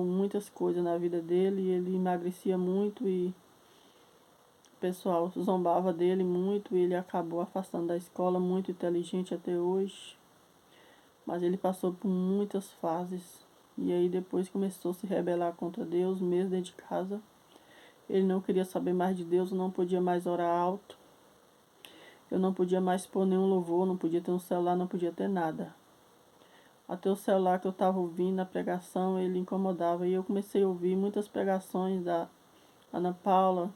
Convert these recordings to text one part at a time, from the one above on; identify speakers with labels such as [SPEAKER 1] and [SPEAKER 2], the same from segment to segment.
[SPEAKER 1] muitas coisas na vida dele, e ele emagrecia muito e o pessoal zombava dele muito, e ele acabou afastando da escola, muito inteligente até hoje, mas ele passou por muitas fases, e aí depois começou a se rebelar contra Deus, mesmo dentro de casa. Ele não queria saber mais de Deus, não podia mais orar alto, eu não podia mais pôr nenhum louvor, não podia ter um celular, não podia ter nada. Até o celular que eu estava ouvindo, a pregação, ele incomodava. E eu comecei a ouvir muitas pregações da Ana Paula.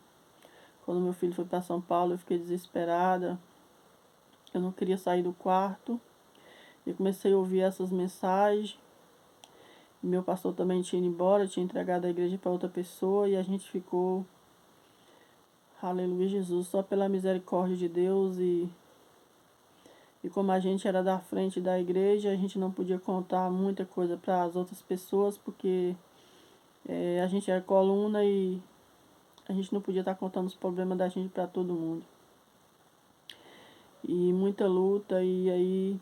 [SPEAKER 1] Quando meu filho foi para São Paulo, eu fiquei desesperada. Eu não queria sair do quarto. E comecei a ouvir essas mensagens. E meu pastor também tinha ido embora, tinha entregado a igreja para outra pessoa. E a gente ficou, aleluia Jesus, só pela misericórdia de Deus. E como a gente era da frente da igreja, a gente não podia contar muita coisa para as outras pessoas, porque a gente era coluna e a gente não podia estar contando os problemas da gente para todo mundo. E muita luta, e aí,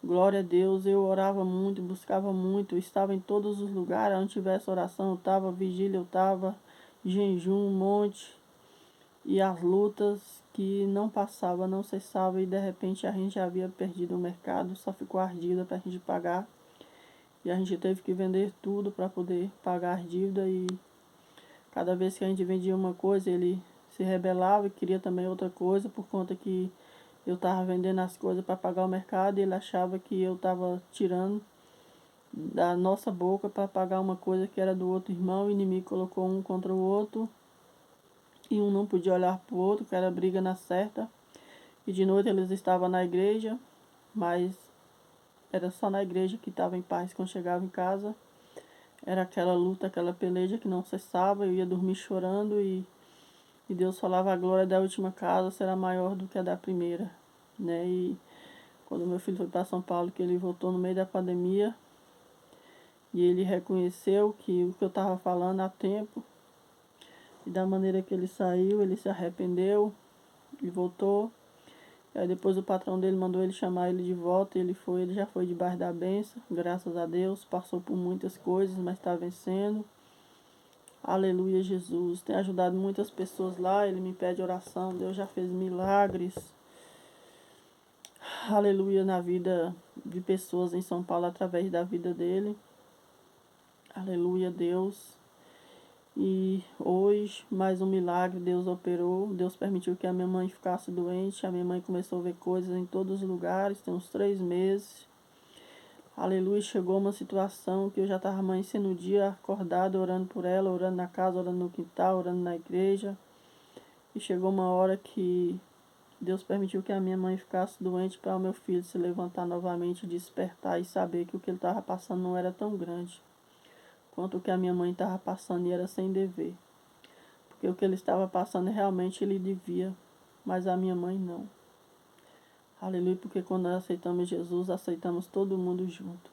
[SPEAKER 1] glória a Deus, eu orava muito, buscava muito, eu estava em todos os lugares, onde tivesse oração eu estava, vigília eu estava, jejum, um monte, e as lutas que não passavam, não cessavam, e de repente a gente já havia perdido o mercado, só ficou a dívida para a gente pagar, e a gente teve que vender tudo para poder pagar as dívidas, e cada vez que a gente vendia uma coisa, ele se rebelava e queria também outra coisa, por conta que eu estava vendendo as coisas para pagar o mercado, e ele achava que eu estava tirando da nossa boca para pagar uma coisa que era do outro irmão. O inimigo colocou um contra o outro, e um não podia olhar para o outro, que era briga na certa. E de noite eles estavam na igreja, mas era só na igreja que estava em paz. Quando chegava em casa, era aquela luta, aquela peleja que não cessava. Eu ia dormir chorando, e Deus falava: a glória da última casa será maior do que a da primeira, né? E quando meu filho foi para São Paulo, que ele voltou no meio da pandemia, e ele reconheceu que o que eu estava falando há tempo, e da maneira que ele saiu, ele se arrependeu e voltou. E aí depois o patrão dele mandou ele chamar ele de volta, e ele já foi debaixo da bênção, graças a Deus, passou por muitas coisas, mas está vencendo. Aleluia Jesus, tem ajudado muitas pessoas lá, ele me pede oração, Deus já fez milagres. Aleluia, na vida de pessoas em São Paulo, através da vida dele. Aleluia, Deus. E hoje, mais um milagre, Deus operou. Deus permitiu que a minha mãe ficasse doente. A minha mãe começou a ver coisas em todos os lugares, tem uns 3 meses. Aleluia, chegou uma situação que eu já estava amanhecendo o dia, acordada, orando por ela, orando na casa, orando no quintal, orando na igreja. E chegou uma hora que Deus permitiu que a minha mãe ficasse doente, para o meu filho se levantar novamente, despertar e saber que o que ele estava passando não era tão grande quanto o que a minha mãe estava passando, e era sem dever. Porque o que ele estava passando realmente ele devia, mas a minha mãe não. Aleluia, porque quando nós aceitamos Jesus, aceitamos todo mundo junto.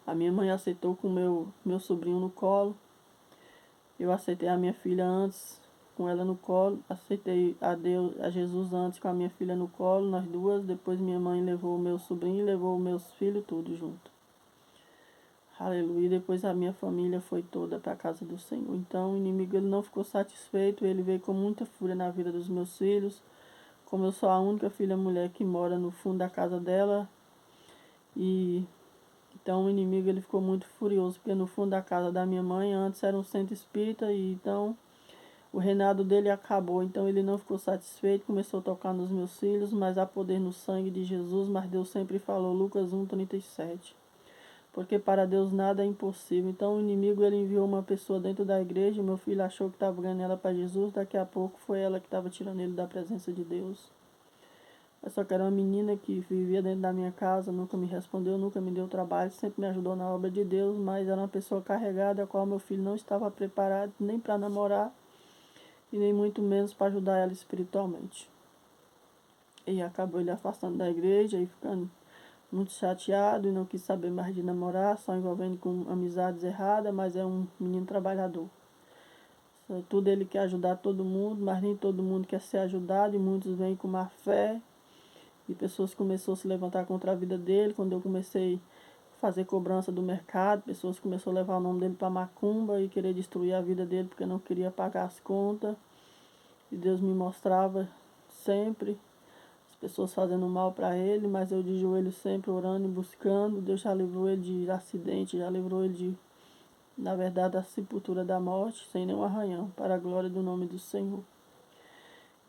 [SPEAKER 1] A minha mãe aceitou com meu sobrinho no colo. Eu aceitei a minha filha antes, com ela no colo. Aceitei a Jesus antes, com a minha filha no colo, nós duas. Depois minha mãe levou o meu sobrinho e levou os meus filhos, tudo junto. Aleluia. Depois a minha família foi toda para a casa do Senhor. Então o inimigo ele não ficou satisfeito, ele veio com muita fúria na vida dos meus filhos. Como eu sou a única filha mulher que mora no fundo da casa dela, e então o inimigo ele ficou muito furioso, porque no fundo da casa da minha mãe antes era um centro espírita, e então o reinado dele acabou. Então ele não ficou satisfeito, começou a tocar nos meus filhos, mas há poder no sangue de Jesus. Mas Deus sempre falou, Lucas 1:37. Porque para Deus nada é impossível. Então o inimigo ele enviou uma pessoa dentro da igreja, meu filho achou que estava ganhando ela para Jesus, daqui a pouco foi ela que estava tirando ele da presença de Deus. Eu só que era uma menina que vivia dentro da minha casa, nunca me respondeu, nunca me deu trabalho, sempre me ajudou na obra de Deus, mas era uma pessoa carregada, a qual meu filho não estava preparado nem para namorar, e nem muito menos para ajudar ela espiritualmente. E acabou ele afastando da igreja e ficando muito chateado, e não quis saber mais de namorar, só envolvendo com amizades erradas, mas é um menino trabalhador. Tudo ele quer ajudar todo mundo, mas nem todo mundo quer ser ajudado, e muitos vêm com má fé, e pessoas começaram a se levantar contra a vida dele. Quando eu comecei fazer cobrança do mercado, pessoas começaram a levar o nome dele para macumba e querer destruir a vida dele porque não queria pagar as contas. E Deus me mostrava sempre as pessoas fazendo mal para ele, mas eu de joelho sempre orando e buscando. Deus já livrou ele de acidente, já livrou ele de, na verdade, da sepultura da morte, sem nenhum arranhão, para a glória do nome do Senhor.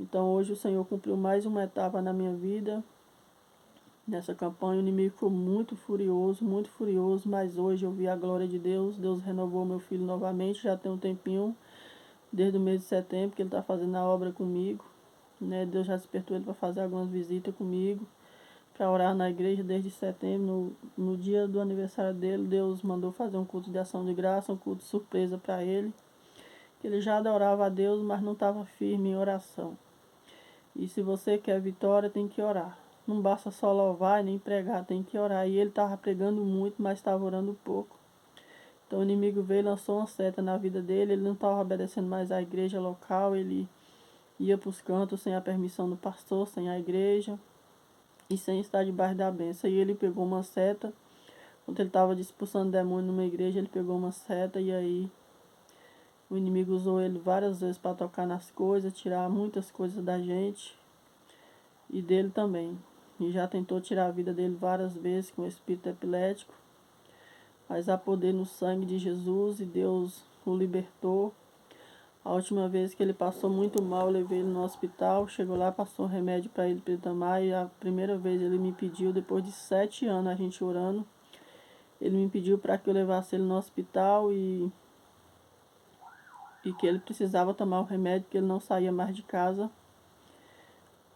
[SPEAKER 1] Então hoje o Senhor cumpriu mais uma etapa na minha vida. Nessa campanha o inimigo ficou muito furioso, mas hoje eu vi a glória de Deus. Deus renovou meu filho novamente, já tem um tempinho, desde o mês de setembro, que ele está fazendo a obra comigo. Né? Deus já despertou ele para fazer algumas visitas comigo, para orar na igreja desde setembro. No dia do aniversário dele, Deus mandou fazer um culto de ação de graça, um culto de surpresa para ele. Ele já adorava a Deus, mas não estava firme em oração. E se você quer vitória, tem que orar. Não basta só louvar e nem pregar, tem que orar. E ele estava pregando muito, mas estava orando pouco. Então o inimigo veio e lançou uma seta na vida dele. Ele não estava obedecendo mais à igreja local. Ele ia para os cantos sem a permissão do pastor, sem a igreja e sem estar debaixo da bênção. E ele pegou uma seta. Quando ele estava expulsando demônio numa igreja, ele pegou uma seta e aí o inimigo usou ele várias vezes para tocar nas coisas, tirar muitas coisas da gente e dele também. E já tentou tirar a vida dele várias vezes com o espírito epilético. Mas há poder no sangue de Jesus e Deus o libertou. A última vez que ele passou muito mal, eu levei ele no hospital. Chegou lá, passou um remédio para ele tomar. E a primeira vez ele me pediu, depois de 7 anos a gente orando, ele me pediu para que eu levasse ele no hospital e que ele precisava tomar o remédio, que ele não saía mais de casa.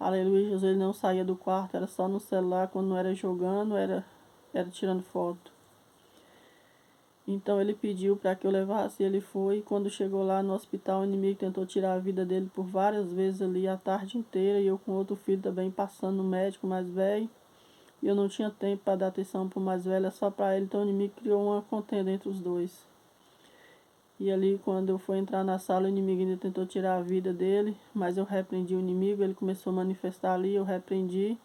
[SPEAKER 1] Aleluia, Jesus, ele não saía do quarto, era só no celular, quando não era jogando, era tirando foto. Então ele pediu para que eu levasse, ele foi, e quando chegou lá no hospital, o inimigo tentou tirar a vida dele por várias vezes ali, a tarde inteira, e eu com outro filho também passando no médico mais velho, e eu não tinha tempo para dar atenção para o mais velho, é só para ele, então o inimigo criou uma contenda entre os dois. E ali, quando eu fui entrar na sala, o inimigo ainda tentou tirar a vida dele, mas eu repreendi o inimigo, ele começou a manifestar ali, eu repreendi.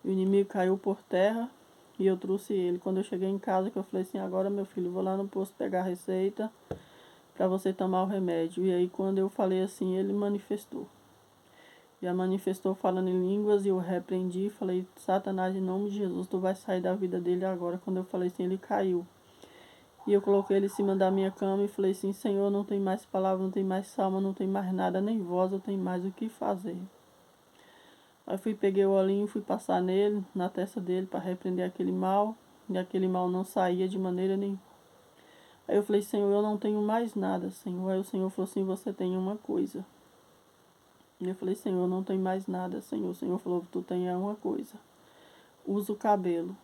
[SPEAKER 1] E o inimigo caiu por terra e eu trouxe ele. Quando eu cheguei em casa, que eu falei assim, agora meu filho, vou lá no posto pegar a receita para você tomar o remédio. E aí, quando eu falei assim, ele manifestou. Já manifestou falando em línguas e eu repreendi, falei, Satanás, em nome de Jesus, tu vai sair da vida dele agora. Quando eu falei assim, ele caiu. E eu coloquei ele em cima da minha cama e falei assim, Senhor, não tem mais palavra, não tem mais salmo, não tem mais nada, nem voz, eu tenho mais o que fazer. Aí fui, peguei o olhinho, fui passar nele, na testa dele, para repreender aquele mal. E aquele mal não saía de maneira nenhuma. Aí eu falei, Senhor, eu não tenho mais nada, Senhor. Aí o Senhor falou assim, você tem uma coisa. E eu falei, Senhor, eu não tenho mais nada, Senhor. O Senhor falou, tu tem uma coisa. Usa o cabelo.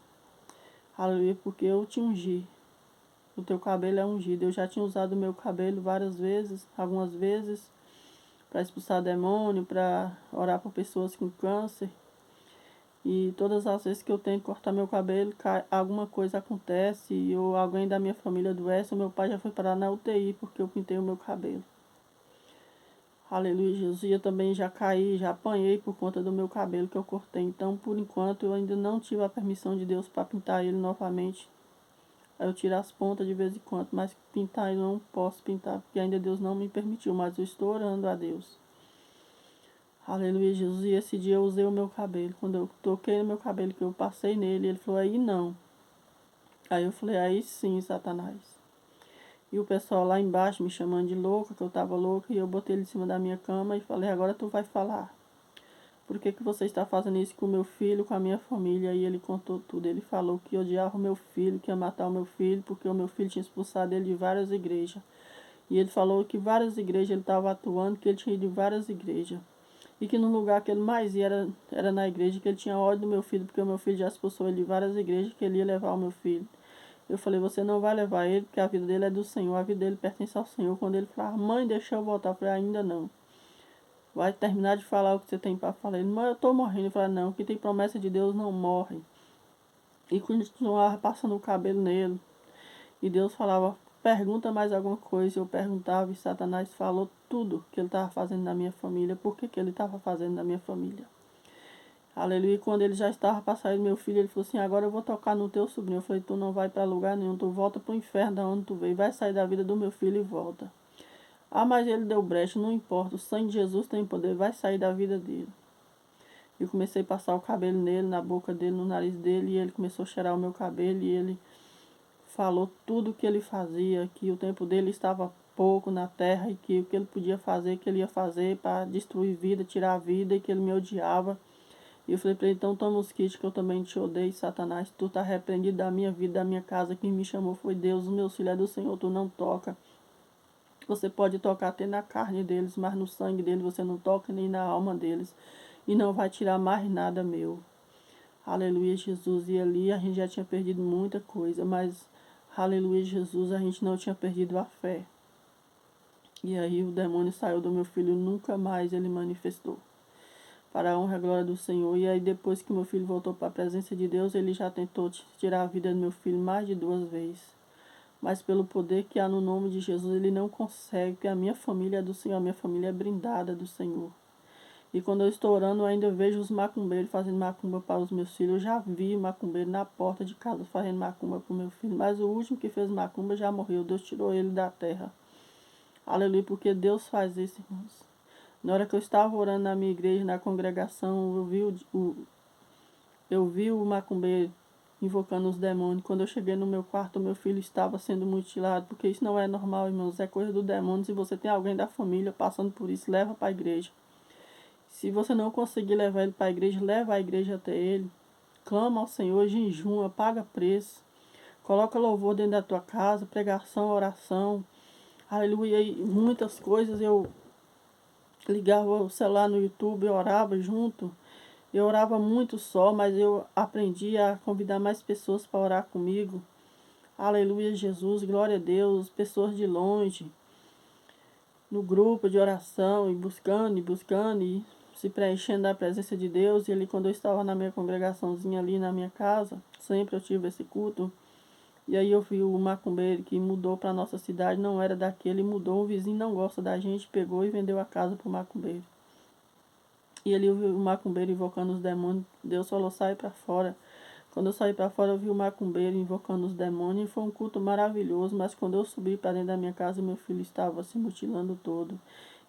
[SPEAKER 1] Aleluia, porque eu te ungi. O teu cabelo é ungido. Eu já tinha usado o meu cabelo várias vezes, algumas vezes, para expulsar demônio, para orar por pessoas com câncer. E todas as vezes que eu tento cortar meu cabelo, alguma coisa acontece, ou alguém da minha família adoece, ou meu pai já foi parar na UTI porque eu pintei o meu cabelo. Aleluia, Jesus. E eu também já caí, já apanhei por conta do meu cabelo que eu cortei. Então, por enquanto, eu ainda não tive a permissão de Deus para pintar ele novamente. Aí eu tiro as pontas de vez em quando, mas pintar eu não posso pintar, porque ainda Deus não me permitiu, mas eu estou orando a Deus. Aleluia, Jesus. E esse dia eu usei o meu cabelo. Quando eu toquei no meu cabelo, que eu passei nele, ele falou, aí não. Aí eu falei, aí sim, Satanás. E o pessoal lá embaixo me chamando de louca, que eu tava louca, e eu botei ele em cima da minha cama e falei, agora tu vai falar. Por que você está fazendo isso com o meu filho, com a minha família? E ele contou tudo. Ele falou que odiava o meu filho, que ia matar o meu filho, porque o meu filho tinha expulsado ele de várias igrejas. E ele falou que várias igrejas ele estava atuando, que ele tinha ido de várias igrejas. E que no lugar que ele mais ia era na igreja, que ele tinha ódio do meu filho, porque o meu filho já expulsou ele de várias igrejas, que ele ia levar o meu filho. Eu falei, você não vai levar ele, porque a vida dele é do Senhor, a vida dele pertence ao Senhor. Quando ele falava, mãe, deixa eu voltar, eu falei, ainda não. Vai terminar de falar o que você tem para falar. Ele, mãe, eu estou morrendo. Eu falei, não, o que tem promessa de Deus não morre. E continuava passando o cabelo nele. E Deus falava, pergunta mais alguma coisa. Eu perguntava e Satanás falou tudo que ele estava fazendo na minha família. Por que ele estava fazendo na minha família. Aleluia. Quando ele já estava para sair do meu filho, ele falou assim, agora eu vou tocar no teu sobrinho. Eu falei, tu não vai para lugar nenhum, tu volta para o inferno da onde tu veio, vai sair da vida do meu filho e volta. Ah, mas ele deu brecha, não importa, o sangue de Jesus tem poder, vai sair da vida dele. Eu comecei a passar o cabelo nele, na boca dele, no nariz dele, e ele começou a cheirar o meu cabelo, e ele falou tudo o que ele fazia, que o tempo dele estava pouco na terra, e que o que ele podia fazer, que ele ia fazer para destruir vida, tirar a vida, e que ele me odiava. E eu falei para ele, então toma os kits que eu também te odeio, Satanás, tu tá repreendido da minha vida, da minha casa, quem me chamou foi Deus, os meus filhos é do Senhor, tu não toca. Você pode tocar até na carne deles, mas no sangue deles você não toca, nem na alma deles. E não vai tirar mais nada meu. Aleluia, Jesus. E ali a gente já tinha perdido muita coisa, mas, aleluia, Jesus, a gente não tinha perdido a fé. E aí o demônio saiu do meu filho, nunca mais ele manifestou. Para a honra e a glória do Senhor. E aí depois que meu filho voltou para a presença de Deus, ele já tentou tirar a vida do meu filho mais de 2 vezes. Mas pelo poder que há no nome de Jesus, ele não consegue, porque a minha família é do Senhor, a minha família é brindada do Senhor. E quando eu estou orando, eu ainda vejo os macumbeiros fazendo macumba para os meus filhos. Eu já vi macumbeiro na porta de casa fazendo macumba para o meu filho. Mas o último que fez macumba já morreu. Deus tirou ele da terra. Aleluia, porque Deus faz isso, irmãos. Na hora que eu estava orando na minha igreja, na congregação, eu vi o macumbeiro invocando os demônios. Quando eu cheguei no meu quarto, meu filho estava sendo mutilado, porque isso não é normal, irmãos. É coisa do demônio. Se você tem alguém da família passando por isso, leva para a igreja. Se você não conseguir levar ele para a igreja, leva a igreja até ele. Clama ao Senhor, jejuma, paga preço. Coloca louvor dentro da tua casa, pregação, oração. Aleluia. E muitas coisas. Eu ligava o celular no YouTube, eu orava junto. Eu orava muito só, mas eu aprendi a convidar mais pessoas para orar comigo. Aleluia, Jesus, glória a Deus. Pessoas de longe, no grupo de oração, e buscando, e se preenchendo da presença de Deus. E ali, quando eu estava na minha congregaçãozinha ali na minha casa, sempre eu tive esse culto. E aí eu vi o macumbeiro que mudou para nossa cidade, não era daquele, mudou. O vizinho não gosta da gente, pegou e vendeu a casa para o macumbeiro. E ali eu vi o macumbeiro invocando os demônios. Deus falou, sai para fora. Quando eu saí para fora, eu vi o macumbeiro invocando os demônios. E foi um culto maravilhoso. Mas quando eu subi para dentro da minha casa, meu filho estava se mutilando todo.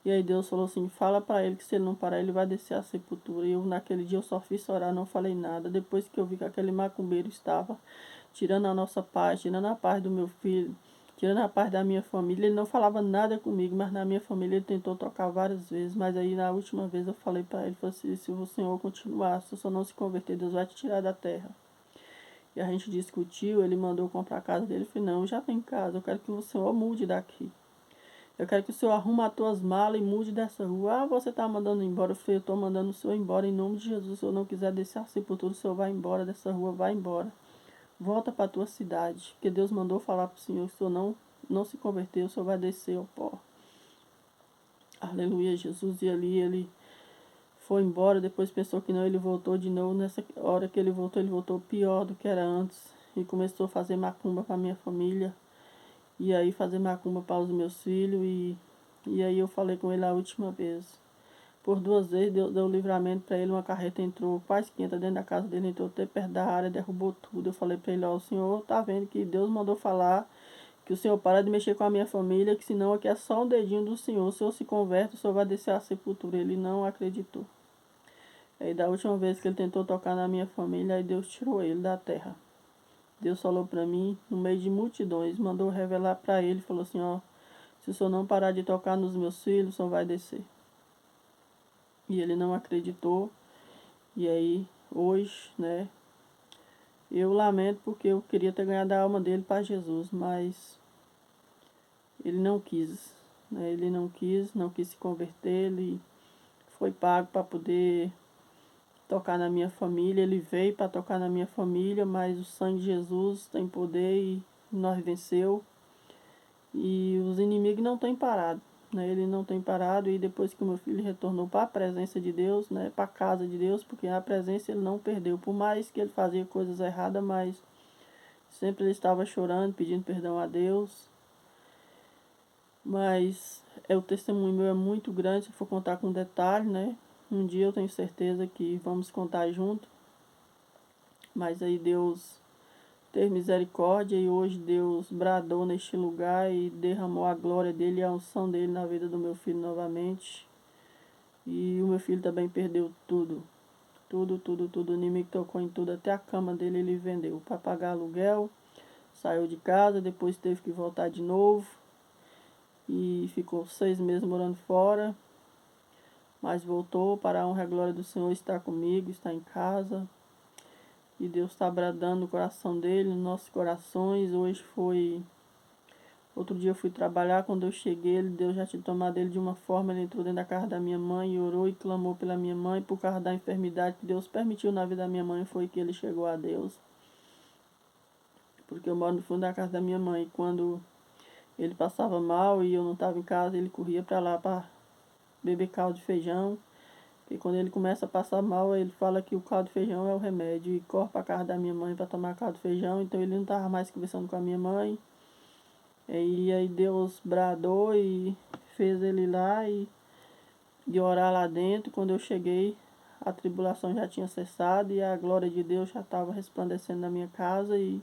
[SPEAKER 1] E aí Deus falou assim, fala para ele que se ele não parar, ele vai descer à sepultura. E eu, naquele dia, eu só fiz orar, não falei nada. Depois que eu vi que aquele macumbeiro estava tirando a nossa paz, tirando a paz do meu filho, tirando a paz da minha família, ele não falava nada comigo, mas na minha família ele tentou tocar várias vezes. Mas aí, na última vez, eu falei para ele, falei assim, se o Senhor continuar, se o Senhor não se converter, Deus vai te tirar da terra. E a gente discutiu, ele mandou comprar a casa dele. Eu falei, não, eu já tenho casa, eu quero que o Senhor mude daqui. Eu quero que o Senhor arrume as tuas malas e mude dessa rua. Ah, você está mandando embora. Eu falei, eu estou mandando o Senhor embora em nome de Jesus. Se o Senhor não quiser descer a sepultura, o Senhor vai embora dessa rua, vai embora. Volta para a tua cidade. Porque Deus mandou falar para o Senhor, se o Senhor não se converter, o Senhor vai descer ao pó. Aleluia, Jesus. E ali ele foi embora, depois pensou que não, ele voltou de novo. Nessa hora que ele voltou pior do que era antes. E começou a fazer macumba para minha família. E aí fazer macumba para os meus filhos. E aí eu falei com ele a última vez. Por 2 vezes deu livramento para ele, uma carreta entrou, quase que entra dentro da casa dele, entrou até perto da área, derrubou tudo. Eu falei para ele, ó, o senhor tá vendo que Deus mandou falar que o senhor para de mexer com a minha família, que senão aqui é só um dedinho do senhor. O senhor se converte, o senhor vai descer à sepultura. Ele não acreditou. Aí da última vez que ele tentou tocar na minha família, aí Deus tirou ele da terra. Deus falou para mim, no meio de multidões, mandou revelar para ele, falou assim, ó, se o senhor não parar de tocar nos meus filhos, o senhor vai descer. E ele não acreditou. E aí, hoje, né, eu lamento porque eu queria ter ganhado a alma dele para Jesus, mas ele não quis, né, ele não quis se converter, ele foi pago para poder tocar na minha família, ele veio para tocar na minha família, mas o sangue de Jesus tem poder e nós venceu. E os inimigos não têm parado, né? Ele não tem parado. E depois que o meu filho retornou para a presença de Deus, né? Para a casa de Deus, porque a presença ele não perdeu. Por mais que ele fazia coisas erradas, mas sempre ele estava chorando, pedindo perdão a Deus. Mas o testemunho meu é muito grande, se for contar com detalhe, né? um dia eu tenho certeza que vamos contar junto, mas aí Deus teve misericórdia e hoje Deus bradou neste lugar e derramou a glória dele e a unção dele na vida do meu filho novamente. E o meu filho também perdeu tudo. Tudo. O inimigo tocou em tudo, até a cama dele ele vendeu para pagar aluguel. Saiu de casa, depois teve que voltar de novo. E ficou 6 meses morando fora. Mas voltou para a honra e a glória do Senhor, está comigo, está em casa. E Deus está bradando no coração dele, nos nossos corações. Hoje foi... Outro dia eu fui trabalhar, quando eu cheguei, Deus já tinha tomado ele de uma forma, ele entrou dentro da casa da minha mãe e orou e clamou pela minha mãe, por causa da enfermidade que Deus permitiu na vida da minha mãe, foi que ele chegou a Deus. Porque eu moro no fundo da casa da minha mãe, e quando ele passava mal e eu não estava em casa, ele corria para lá para beber caldo de feijão. E quando ele começa a passar mal, ele fala que o caldo de feijão é o remédio, e corre para a casa da minha mãe para tomar caldo de feijão, então ele não estava mais conversando com a minha mãe. E aí Deus bradou e fez ele ir lá e orar lá dentro. Quando eu cheguei, a tribulação já tinha cessado e a glória de Deus já estava resplandecendo na minha casa. E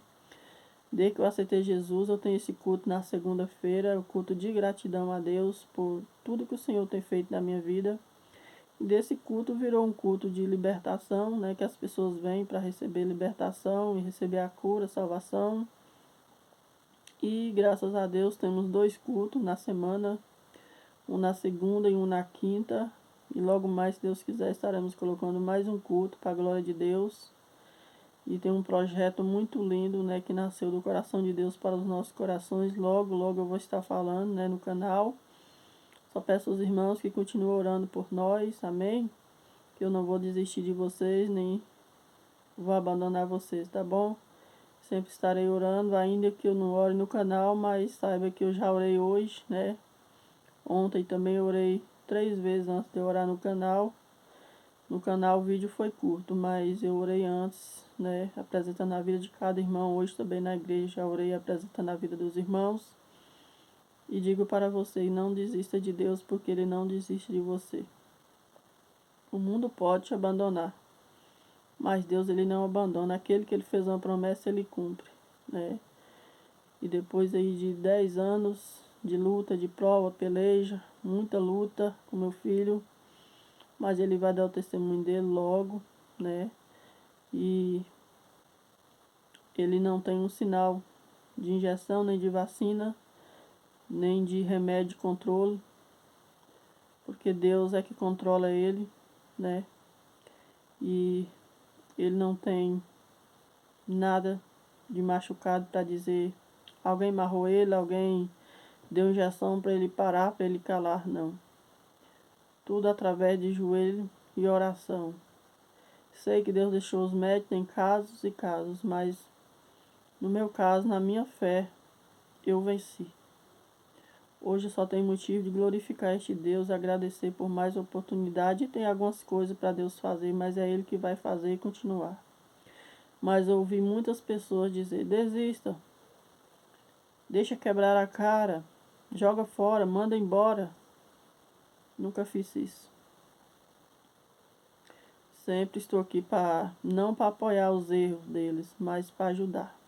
[SPEAKER 1] desde que eu aceitei Jesus, eu tenho esse culto na segunda-feira, o culto de gratidão a Deus por tudo que o Senhor tem feito na minha vida. E desse culto virou um culto de libertação, né, que as pessoas vêm para receber libertação e receber a cura, a salvação. E graças a Deus temos 2 cultos na semana, um na segunda e um na quinta. E logo mais, se Deus quiser, estaremos colocando mais um culto para a glória de Deus. E tem um projeto muito lindo, né, que nasceu do coração de Deus para os nossos corações. Logo eu vou estar falando, né, no canal. Só peço aos irmãos que continuem orando por nós, amém? Que eu não vou desistir de vocês, nem vou abandonar vocês, tá bom? Sempre estarei orando, ainda que eu não ore no canal, mas saiba que eu já orei hoje, né? Ontem também orei 3 vezes antes de eu orar no canal. No canal o vídeo foi curto, mas eu orei antes, né? Apresentando a vida de cada irmão. Hoje também na igreja já orei apresentando a vida dos irmãos. E digo para você, não desista de Deus, porque Ele não desiste de você. O mundo pode te abandonar, mas Deus ele não abandona. Aquele que ele fez uma promessa, ele cumpre, né? E depois aí de 10 anos de luta, de prova, peleja, muita luta com meu filho, mas ele vai dar o testemunho dele logo, né? E ele não tem um sinal de injeção, nem de vacina, nem de remédio de controle, porque Deus é que controla ele, né? E ele não tem nada de machucado para dizer alguém amarrou ele, alguém deu injeção para ele parar, para ele calar, não. Tudo através de joelho e oração. Sei que Deus deixou os médicos em casos e casos, mas no meu caso, na minha fé, eu venci. Hoje só tem motivo de glorificar este Deus, agradecer por mais oportunidade. E tem algumas coisas para Deus fazer, mas é Ele que vai fazer e continuar. Mas eu ouvi muitas pessoas dizer, desista, deixa quebrar a cara, joga fora, manda embora. Nunca fiz isso. Sempre estou aqui para, não para apoiar os erros deles, mas para ajudar.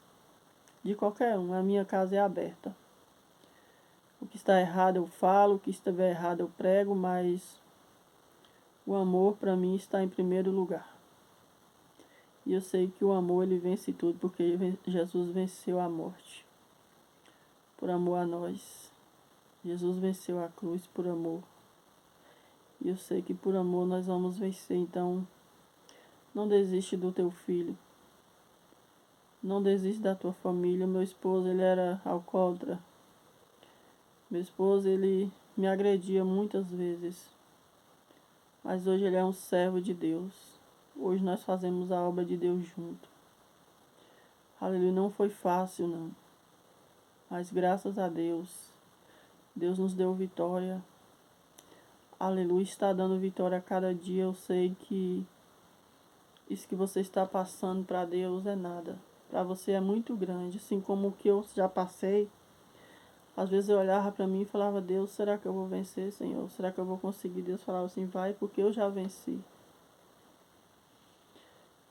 [SPEAKER 1] De qualquer um, a minha casa é aberta. O que está errado eu falo, o que estiver errado eu prego, mas o amor para mim está em primeiro lugar. E eu sei que o amor ele vence tudo, porque Jesus venceu a morte. Por amor a nós. Jesus venceu a cruz por amor. E eu sei que por amor nós vamos vencer, então não desiste do teu filho. Não desiste da tua família. Meu esposo, ele era alcoólatra. Meu esposo, ele me agredia muitas vezes. Mas hoje ele é um servo de Deus. Hoje nós fazemos a obra de Deus junto. Aleluia, não foi fácil não. Mas graças a Deus, Deus nos deu vitória. Aleluia, está dando vitória a cada dia. Eu sei que isso que você está passando para Deus é nada. Para você é muito grande. Assim como o que eu já passei, Às vezes eu olhava para mim e falava, Deus, será que eu vou vencer, Senhor? Será que eu vou conseguir? Deus falava assim, vai, porque eu já venci.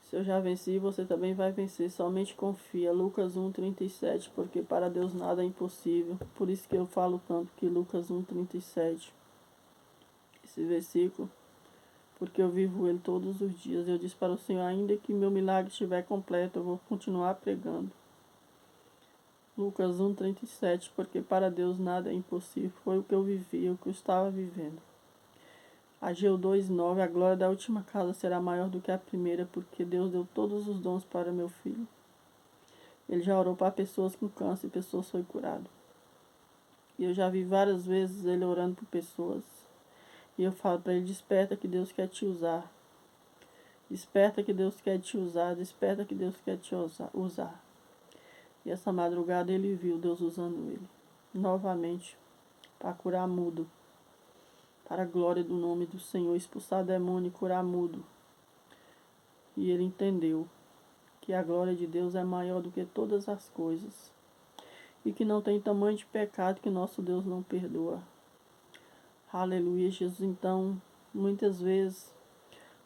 [SPEAKER 1] Se eu já venci, você também vai vencer. Somente confia. Lucas 1:37, porque para Deus nada é impossível. Por isso que eu falo tanto que Lucas 1:37, esse versículo, porque eu vivo ele todos os dias. Eu disse para o Senhor, ainda que meu milagre estiver completo, eu vou continuar pregando. Lucas 1:37, porque para Deus nada é impossível. Foi o que eu vivi, o que eu estava vivendo. Ageu 2:9, a glória da última casa será maior do que a primeira, porque Deus deu todos os dons para meu filho. Ele já orou para pessoas com câncer e pessoas foram curadas. E eu já vi várias vezes ele orando por pessoas. E eu falo para ele, desperta que Deus quer te usar. Desperta que Deus quer te usar. Desperta que Deus quer te usar. E essa madrugada ele viu Deus usando ele. Novamente. Para curar mudo. Para a glória do nome do Senhor. Expulsar demônio e curar mudo. E ele entendeu que a glória de Deus é maior do que todas as coisas. E que não tem tamanho de pecado que nosso Deus não perdoa. Aleluia, Jesus. Então, muitas vezes,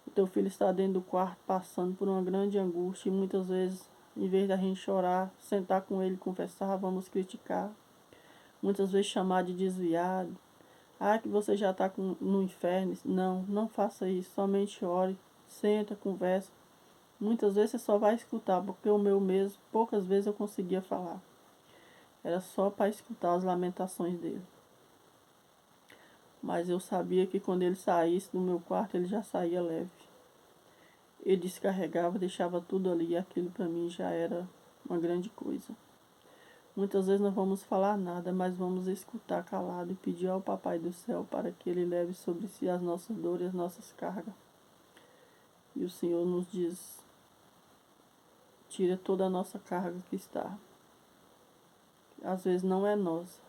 [SPEAKER 1] o teu filho está dentro do quarto passando por uma grande angústia. E muitas vezes, em vez da gente chorar, sentar com ele, conversar, vamos criticar. Muitas vezes chamar de desviado. Ah, que você já está no inferno. Não, não faça isso. Somente ore, senta, conversa. Muitas vezes você só vai escutar, porque o meu mesmo, poucas vezes eu conseguia falar. Era só para escutar as lamentações dele. Mas eu sabia que quando ele saísse do meu quarto, ele já saía leve. Ele descarregava, deixava tudo ali, e aquilo para mim já era uma grande coisa. Muitas vezes não vamos falar nada, mas vamos escutar calado e pedir ao Papai do Céu para que Ele leve sobre si as nossas dores e as nossas cargas. E o Senhor nos diz, tira toda a nossa carga que está. Às vezes não é nossa,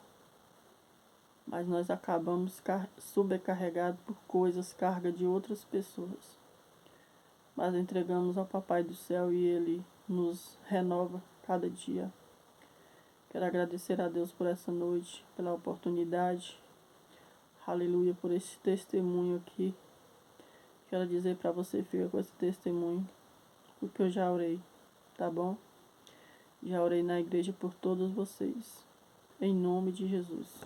[SPEAKER 1] mas nós acabamos sobrecarregados por coisas, carga de outras pessoas. Mas entregamos ao Papai do Céu e Ele nos renova cada dia. Quero agradecer a Deus por essa noite, pela oportunidade. Aleluia, por esse testemunho aqui. Quero dizer para você, fica com esse testemunho, porque eu já orei, tá bom? Já orei na igreja por todos vocês. Em nome de Jesus.